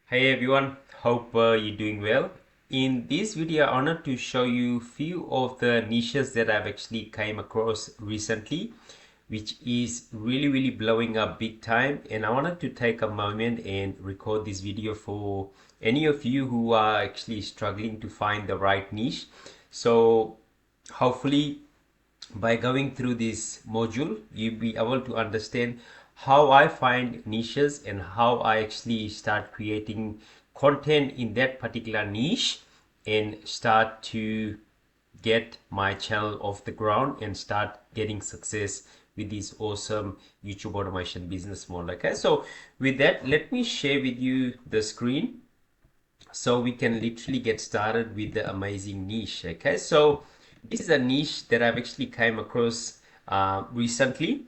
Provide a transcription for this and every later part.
Hey everyone, hope you're doing well. In this video, I wanted to show you few of the niches that I've actually came across recently, which is really blowing up big time. And I wanted to take a moment and record this video for any of you who are actually struggling to find the right niche. So hopefully by going through this module, you'll be able to understand how I find niches and how I actually start creating content in that particular niche and start to get my channel off the ground and start getting success with this awesome YouTube automation business model. Okay, so with that, let me share with you the screen so we can literally get started with the amazing niche. Okay, so this is a niche that I've actually came across recently,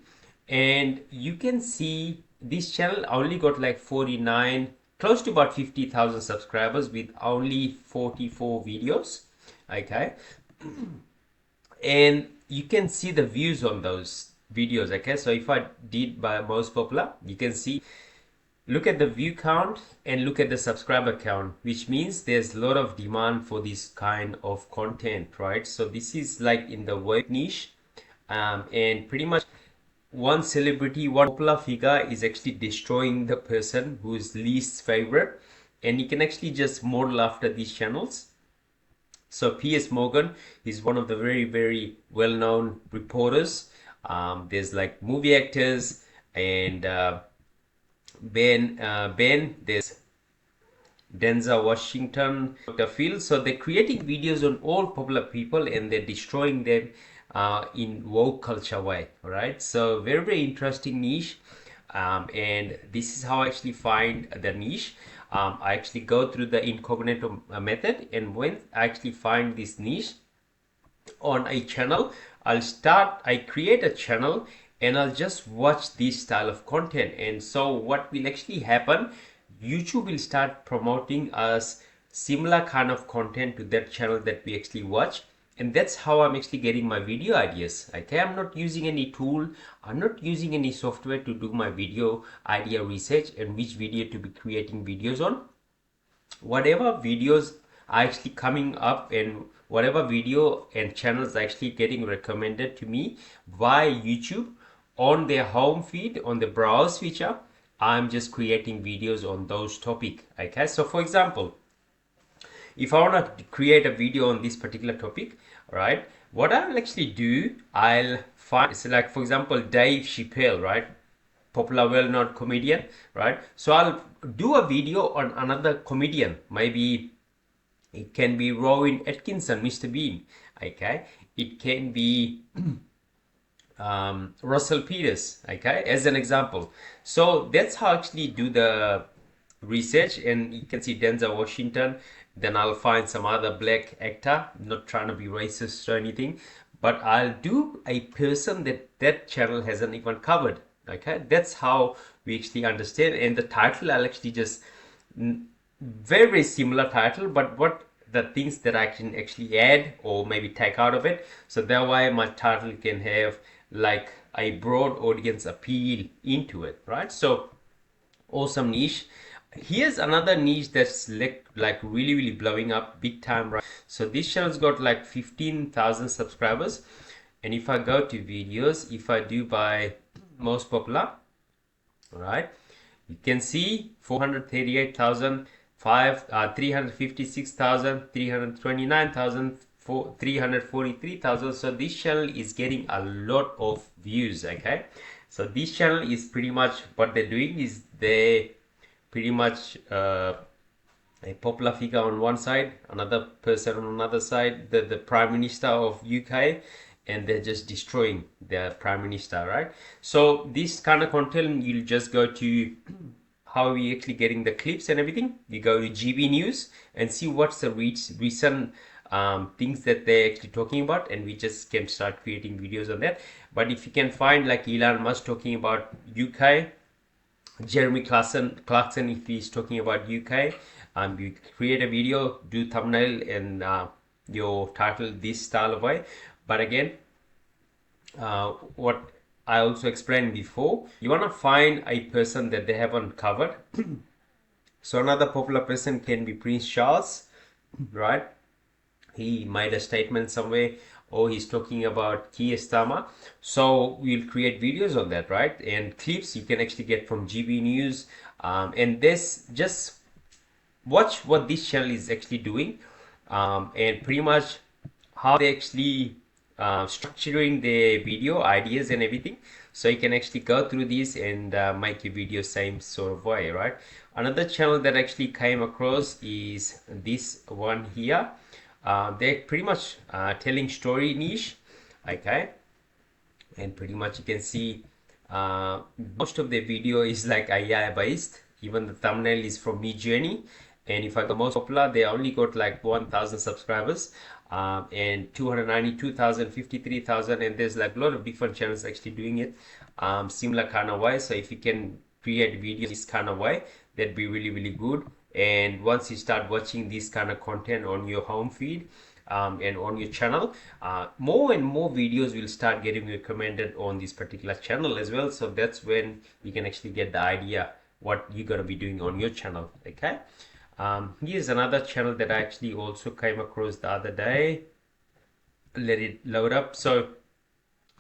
and you can see this channel only got like 49, close to about 50,000 subscribers with only 44 videos. Okay, and you can see the views on those videos. Okay, so if I did by most popular, you can see, look at the view count and look at the subscriber count, which means there's a lot of demand for this kind of content, right? So this is like in the work niche, and pretty much one celebrity, one popular figure is actually destroying the person who's least favorite, and you can actually just model after these channels. So Piers Morgan is one of the very well-known reporters. There's like movie actors and there's Denzel Washington, Dr. Phil. So they're creating videos on all popular people and they're destroying them in woke culture way. All right. So very interesting niche. And this is how I actually find the niche. I actually go through the incognito method, and when I actually find this niche on a channel, I create a channel and I'll just watch this style of content. And so what will actually happen, YouTube will start promoting us similar kind of content to that channel that we actually watch. And that's how I'm actually getting my video ideas. Okay, I'm not using any tool, I'm not using any software to do my video idea research and which video to be creating videos on. Whatever videos are actually coming up and whatever video and channels are actually getting recommended to me via YouTube on their home feed, on the browse feature, I'm just creating videos on those topic. Okay, so for example, if I want to create a video on this particular topic, right, what I'll actually do, I'll find, so like for example, Dave Chappelle, right, popular well-known comedian, right? So I'll do a video on another comedian. Maybe it can be Rowan Atkinson, Mr. Bean. Okay, it can be Russell Peters. Okay, as an example. So that's how I actually do the research, and you can see Denzel Washington. Then I'll find some other black actor. I'm not trying to be racist or anything, but I'll do a person that that channel hasn't even covered. Okay, that's how we actually understand. And the title, I'll actually just very similar title, but what the things that I can actually add or maybe take out of it. So that way my title can have like a broad audience appeal into it, right? So awesome niche. Here's another niche that's like really blowing up big time, right? So this channel's got like 15,000 subscribers, and if I go to videos, if I do by most popular, right, you can see 438,000, 356,000, 329,000, 343,000. So this channel is getting a lot of views. Okay, so this channel is pretty much what they're doing is they pretty much a popular figure on one side, another person on another side, the prime minister of UK, and they're just destroying the prime minister, right? So this kind of content, you'll just go to how are we actually getting the clips and everything. You go to GB News and see what's the recent things that they're actually talking about, and we just can start creating videos on that. But if you can find like Elon Musk talking about UK, Jeremy Clarkson if he's talking about UK, you create a video, do thumbnail and your title this style of way. But again, what I also explained before, you want to find a person that they haven't covered So another popular person can be Prince Charles, right? He made a statement somewhere, or he's talking about Keir Starmer. So we'll create videos on that, right? And clips you can actually get from GB News. And this, just watch what this channel is actually doing, and pretty much how they actually structuring their video ideas and everything. So you can actually go through these and make your video same sort of way, right? Another channel that actually came across is this one here. They're pretty much telling story niche, okay? And pretty much you can see most of the video is like AI based. Even the thumbnail is from Midjourney. And if I go most popular, they only got like 1,000 subscribers, and 292,000, 53,000, and there's like a lot of different channels actually doing it similar kind of way. So if you can create videos this kind of way, that'd be really, really good. And once you start watching this kind of content on your home feed, and on your channel, more and more videos will start getting recommended on this particular channel as well. So that's when you can actually get the idea what you're going to be doing on your channel. Okay, here's another channel that I actually also came across the other day. Let it load up. So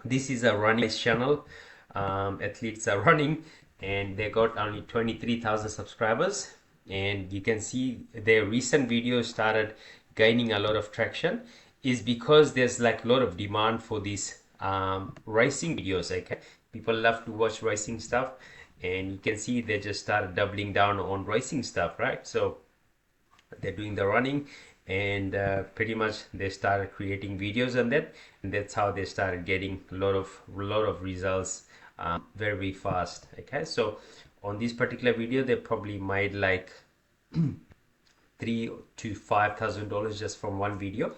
this is a running channel. Athletes are running, and they got only 23,000 subscribers. And you can see their recent videos started gaining a lot of traction, is because there's like a lot of demand for these racing videos. Okay, people love to watch racing stuff, and you can see they just started doubling down on racing stuff, right? So they're doing the running, and pretty much they started creating videos on that, and that's how they started getting a lot of results very fast. Okay, so on this particular video they probably made like $3,000 to $5,000 just from one video.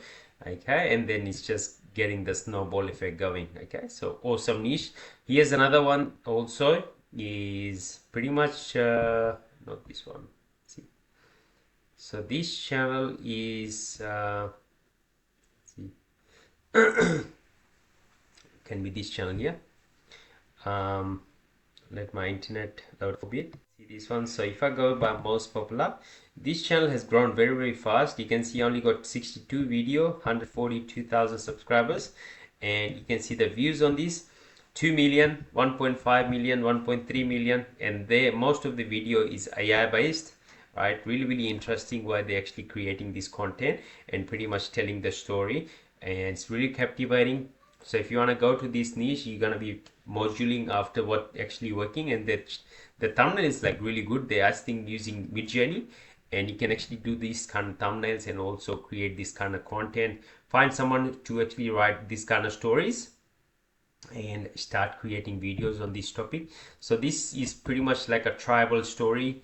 Okay, and then it's just getting the snowball effect going. Okay, so awesome niche. Here's another one also, is pretty much not this one. See, so this channel is see, can be this channel here. Let my internet load a bit. See this one. So if I go by most popular, this channel has grown very, very fast. You can see only got 62 video, 142,000 subscribers, and you can see the views on this 2 million, 1.5 million, 1.3 million, and they most of the video is AI based, right? Really, really interesting why they're actually creating this content and pretty much telling the story, and it's really captivating. So if you want to go to this niche, you're gonna be moduling after what actually working, and that the thumbnail is like really good. They're asking using Midjourney, and you can actually do these kind of thumbnails and also create this kind of content. Find someone to actually write this kind of stories and start creating videos on this topic. So this is pretty much like a tribal story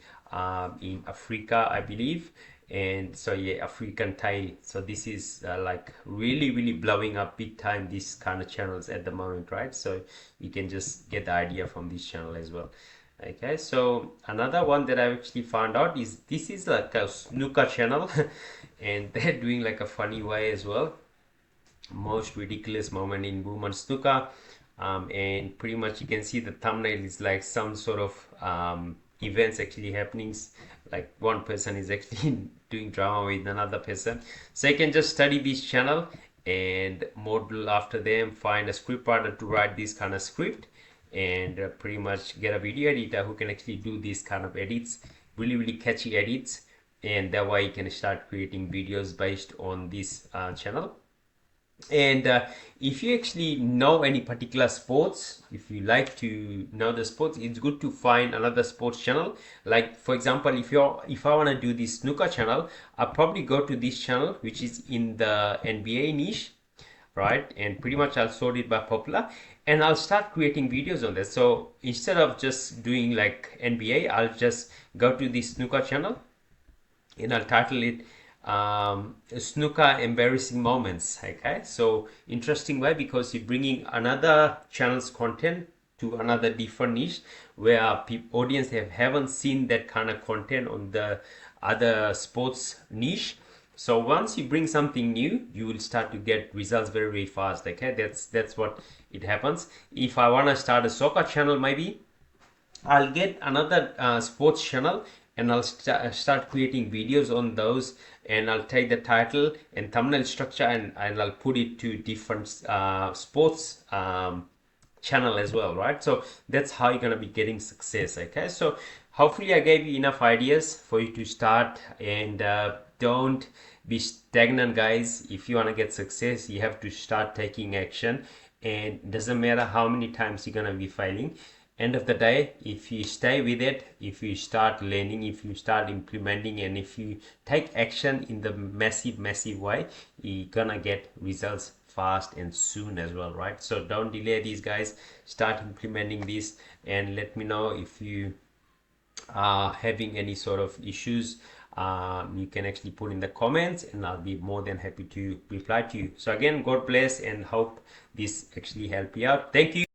in Africa, I believe. And so yeah, African tale. So this is like really, really blowing up big time, these kind of channels at the moment, right? So you can just get the idea from this channel as well. Okay, so another one that I actually found out is this is like a snooker channel and they're doing like a funny way as well. Most ridiculous moment in women snooker, and pretty much you can see the thumbnail is like some sort of events actually happening, like one person is actually doing drama with another person. So you can just study this channel and model after them, find a script writer to write this kind of script, and pretty much get a video editor who can actually do these kind of edits, really, really catchy edits, and that way you can start creating videos based on this channel. And if you actually know any particular sports, if you like to know the sports, it's good to find another sports channel. Like for example, if I want to do this snooker channel, I'll probably go to this channel which is in the NBA niche, right? And pretty much I'll sort it by popular, and I'll start creating videos on that. So instead of just doing like NBA, I'll just go to this snooker channel and I'll title it snooker embarrassing moments. Okay, so interesting way, because you're bringing another channel's content to another different niche where audience haven't seen that kind of content on the other sports niche. So once you bring something new, you will start to get results very, very fast. Okay, that's what it happens. If I want to start a soccer channel, maybe I'll get another sports channel and I'll start creating videos on those, and I'll take the title and thumbnail structure, and I'll put it to different sports channel as well, right? So that's how you're gonna be getting success. Okay, so hopefully I gave you enough ideas for you to start, and don't be stagnant, guys. If you want to get success, you have to start taking action, and it doesn't matter how many times you're gonna be failing. End of the day, if you stay with it, if you start learning, if you start implementing, and if you take action in the massive way, you're gonna get results fast and soon as well, right? So don't delay these, guys. Start implementing this, and let me know if you are having any sort of issues. You can actually put in the comments, and I'll be more than happy to reply to you. So again, God bless, and hope this actually help you out. Thank you.